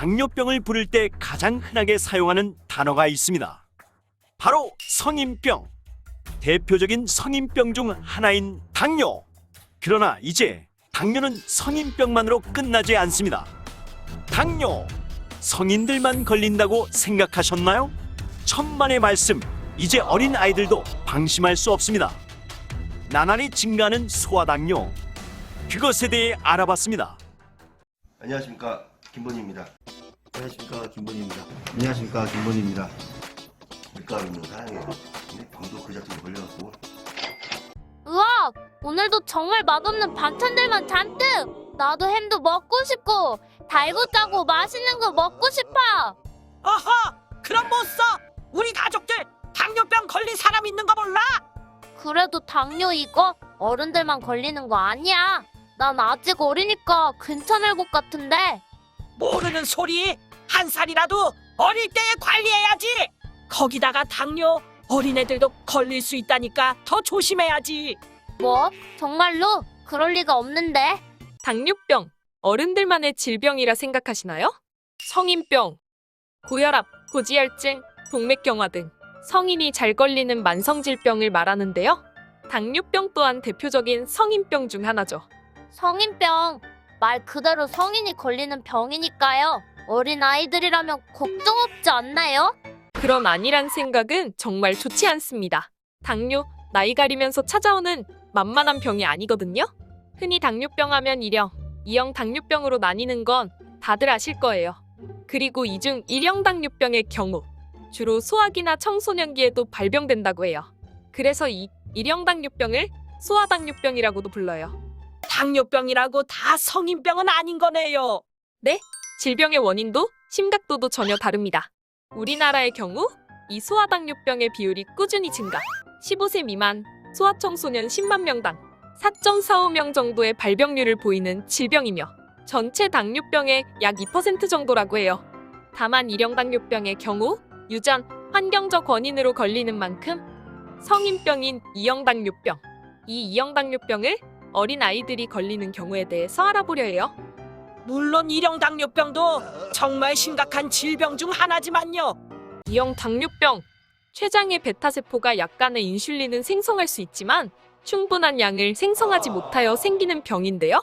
당뇨병을 부를 때 가장 흔하게 사용하는 단어가 있습니다. 바로 성인병. 대표적인 성인병 중 하나인 당뇨. 그러나 이제 당뇨는 성인병만으로 끝나지 않습니다. 당뇨, 성인들만 걸린다고 생각하셨나요? 천만의 말씀, 이제 어린 아이들도 방심할 수 없습니다. 나날이 증가하는 소아당뇨, 그것에 대해 알아봤습니다. 안녕하십니까, 김본희입니다. 김본희입니다. 밀가루 있는 사랑해요. 근데 병도 그 자체로 걸려갖고. 우와! 오늘도 정말 맛없는 반찬들만 잔뜩! 나도 햄도 먹고 싶고 달고 짜고 맛있는 거 먹고 싶어! 어허! 그럼 못 써! 우리 가족들 당뇨병 걸린 사람 있는 거 몰라? 그래도 당뇨 이거 어른들만 걸리는 거 아니야. 난 아직 어리니까 괜찮을 것 같은데. 모르는 소리! 한 살이라도 어릴 때에 관리해야지! 거기다가 당뇨 어린애들도 걸릴 수 있다니까 더 조심해야지! 뭐? 정말로? 그럴 리가 없는데. 당뇨병, 어른들만의 질병이라 생각하시나요? 성인병, 고혈압, 고지혈증, 동맥경화 등 성인이 잘 걸리는 만성질병을 말하는데요. 당뇨병 또한 대표적인 성인병 중 하나죠. 성인병. 말 그대로 성인이 걸리는 병이니까요. 어린 아이들이라면 걱정 없지 않나요? 그런 아니란 생각은 정말 좋지 않습니다. 당뇨, 나이 가리면서 찾아오는 만만한 병이 아니거든요. 흔히 당뇨병 하면 1형, 2형 당뇨병으로 나뉘는 건 다들 아실 거예요. 그리고 이 중 1형 당뇨병의 경우 주로 소아기나 청소년기에도 발병된다고 해요. 그래서 이 1형 당뇨병을 소아당뇨병이라고도 불러요. 당뇨병이라고 다 성인병은 아닌 거네요. 질병의 원인도 심각도도 전혀 다릅니다. 우리나라의 경우 이 소아당뇨병의 비율이 꾸준히 증가, 15세 미만 소아청소년 10만 명당 4.45명 정도의 발병률을 보이는 질병이며 전체 당뇨병의 약 2% 정도라고 해요. 다만 1형 당뇨병의 경우 유전, 환경적 원인으로 걸리는 만큼 성인병인 2형 당뇨병, 이 2형 당뇨병을 어린 아이들이 걸리는 경우에 대해서 알아보려 해요. 물론 1형 당뇨병도 정말 심각한 질병 중 하나지만요. 2형 당뇨병, 췌장의 베타세포가 약간의 인슐린은 생성할 수 있지만 충분한 양을 생성하지 못하여 생기는 병인데요.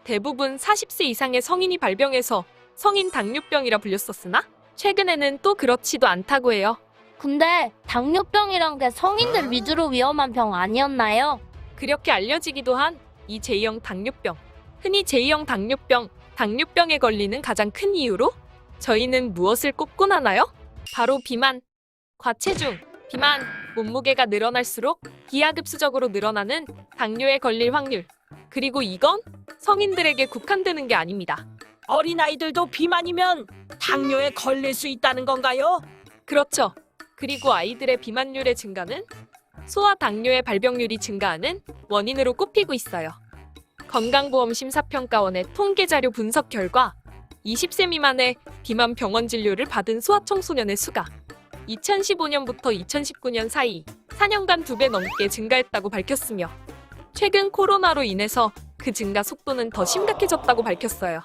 대부분 40세 이상의 성인이 발병해서 성인 당뇨병이라 불렸었으나 최근에는 또 그렇지도 않다고 해요. 근데 당뇨병이란 게 성인들 위주로 위험한 병 아니었나요? 그렇게 알려지기도 한 이 제2형 당뇨병, 흔히 제2형 당뇨병, 당뇨병에 걸리는 가장 큰 이유로 저희는 무엇을 꼽곤 하나요? 바로 비만, 과체중, 비만, 몸무게가 늘어날수록 기하급수적으로 늘어나는 당뇨에 걸릴 확률. 그리고 이건 성인들에게 국한되는 게 아닙니다. 어린아이들도 비만이면 당뇨에 걸릴 수 있다는 건가요? 그렇죠. 그리고 아이들의 비만율의 증가는 소아 당뇨의 발병률이 증가하는 원인으로 꼽히고 있어요. 건강보험심사평가원의 통계자료 분석 결과 20세 미만의 비만 병원 진료를 받은 소아청소년의 수가 2015년부터 2019년 사이 4년간 2배 넘게 증가했다고 밝혔으며 최근 코로나로 인해서 그 증가 속도는 더 심각해졌다고 밝혔어요.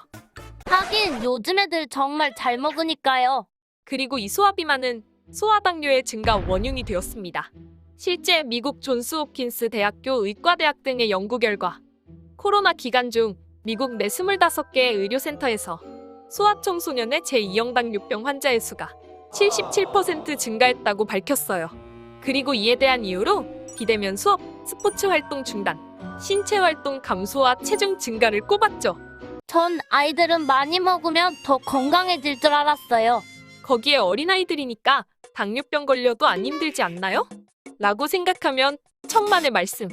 하긴 요즘 애들 정말 잘 먹으니까요. 그리고 이 소아비만은 소아당뇨의 증가 원흉이 되었습니다. 실제 미국 존스홉킨스 대학교 의과대학 등의 연구 결과 코로나 기간 중 미국 내 25개의 의료센터에서 소아청소년의 제2형 당뇨병 환자의 수가 77% 증가했다고 밝혔어요. 그리고 이에 대한 이유로 비대면 수업, 스포츠 활동 중단, 신체 활동 감소와 체중 증가를 꼽았죠. 전 아이들은 많이 먹으면 더 건강해질 줄 알았어요. 거기에 어린아이들이니까 당뇨병 걸려도 안 힘들지 않나요? 라고 생각하면 천만의 말씀.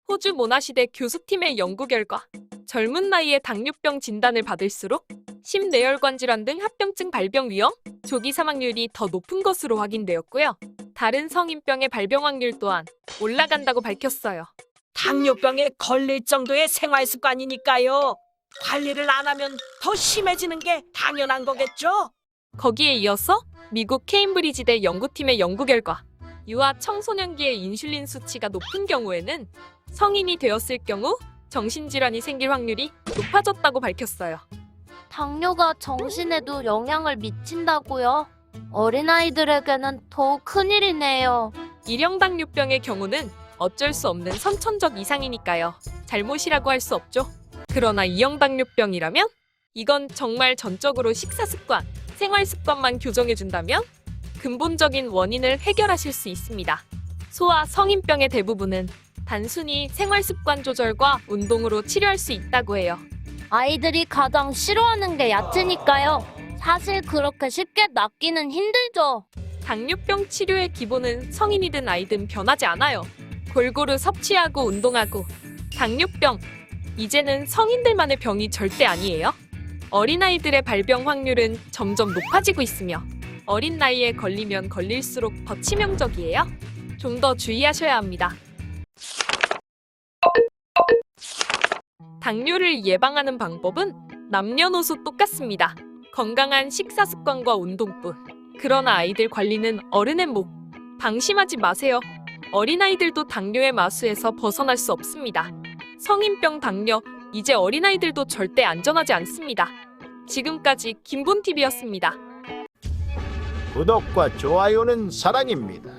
호주 모나시대 교수팀의 연구 결과 젊은 나이에 당뇨병 진단을 받을수록 심내혈관 질환 등 합병증 발병 위험, 조기 사망률이 더 높은 것으로 확인되었고요. 다른 성인병의 발병 확률 또한 올라간다고 밝혔어요. 당뇨병에 걸릴 정도의 생활 습관이니까요. 관리를 안 하면 더 심해지는 게 당연한 거겠죠? 거기에 이어서 미국 케임브리지대 연구팀의 연구 결과 유아 청소년기의 인슐린 수치가 높은 경우에는 성인이 되었을 경우 정신질환이 생길 확률이 높아졌다고 밝혔어요. 당뇨가 정신에도 영향을 미친다고요? 어린아이들에게는 더욱 큰일이네요. 일형 당뇨병의 경우는 어쩔 수 없는 선천적 이상이니까요. 잘못이라고 할 수 없죠. 그러나 이형 당뇨병이라면 이건 정말 전적으로 식사 습관, 생활 습관만 교정해 준다면 근본적인 원인을 해결하실 수 있습니다. 소아 성인병의 대부분은 단순히 생활 습관 조절과 운동으로 치료할 수 있다고 해요. 아이들이 가장 싫어하는 게 야채니까요. 사실 그렇게 쉽게 낫기는 힘들죠. 당뇨병 치료의 기본은 성인이든 아이든 변하지 않아요. 골고루 섭취하고 운동하고. 당뇨병, 이제는 성인들만의 병이 절대 아니에요. 어린아이들의 발병 확률은 점점 높아지고 있으며 어린 나이에 걸리면 걸릴수록 더 치명적이에요. 좀 더 주의하셔야 합니다. 당뇨를 예방하는 방법은 남녀노소 똑같습니다. 건강한 식사 습관과 운동뿐. 그러나 아이들 관리는 어른의 몫. 방심하지 마세요. 어린아이들도 당뇨의 마수에서 벗어날 수 없습니다. 성인병 당뇨, 이제 어린아이들도 절대 안전하지 않습니다. 지금까지 김본TV였습니다. 구독과 좋아요는 사랑입니다.